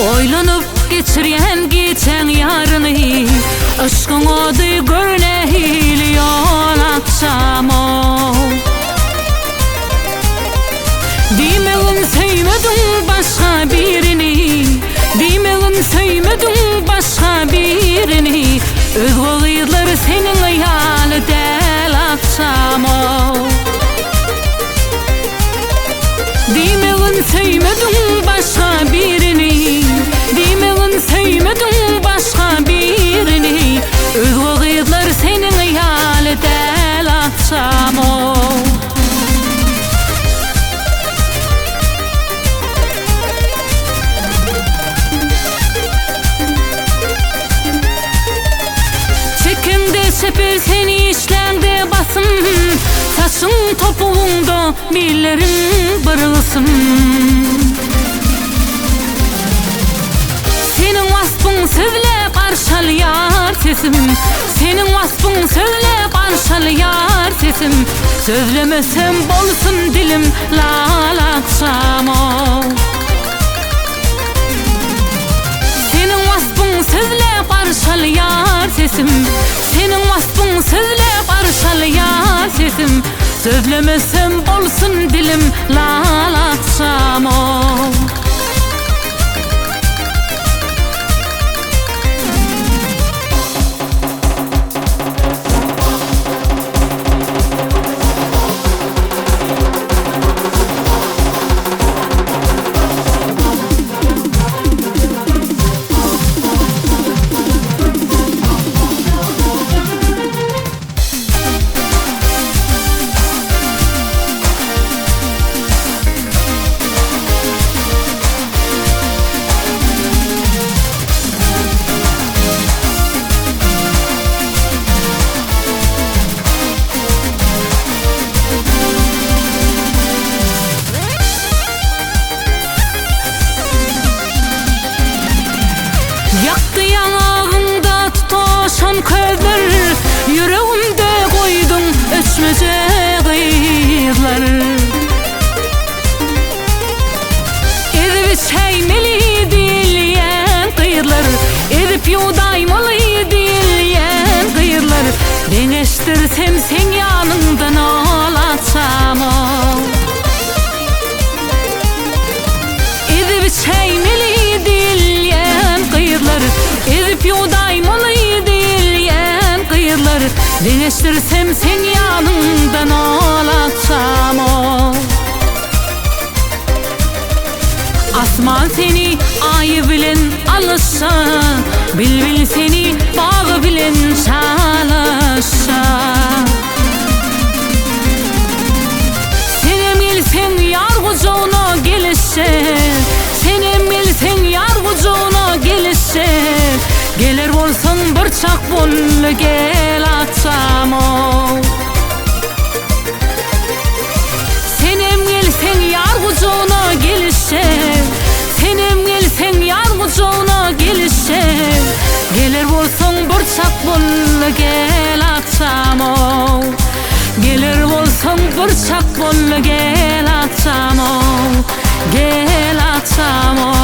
Oylanıp geçiryen geçen yarını aşkın odu görne hiliyon akşam o. Demeğin sevmedin başka birini, demeğin sevmedin başka birini. Öz oğuylar senin hayalı del akşam o. Demeğin sevmedin başka birini, demeğin sevmedin başka birini. Öz oğuylar senin hayalı del akşam o. Sepir seni işlende basın, saçın topuğunda millerin bırılsın. Senin vasfın sözle karşılayar sesim, senin vasfın sözle karşılayar sesim. Sözlemesem bolsun dilim lal akşam o. Senin vasfın sözle karşılayar sesim, senin vasfın sözle karşılayar sesim. Sözlemesem bolsun dilim lal akşam o. Yaktı yanağımda tutuşan közler, yüreğimde koydum öçmece kıyırlar. Edip çeymeli diyen kıyırlar, edip yudaymalı diyen kıyırlar. Deneştirsem sen yanımdan olatsam o. Edip çeymeli diyen kıyırlar, edip yudaymalı diyen kıyırlar. Deneştirsem sen yanımdan olatsam o. Asman seni ayı bilen alışsa, bilbil seni bağı bilen çalışsa. Sen emilsen yar kucağına gelişse, sen emilsen yar kucağına gelişse. Gelir olsun bırçak bol gel atsam o. Sen emilsen yar kucağına gelişse, sen emilsen yar kucağına gelişse. Gelir olsun bırçak bol gel atsam o. Gelir olsun bırçak bol gel atsam o. Gel atsam o.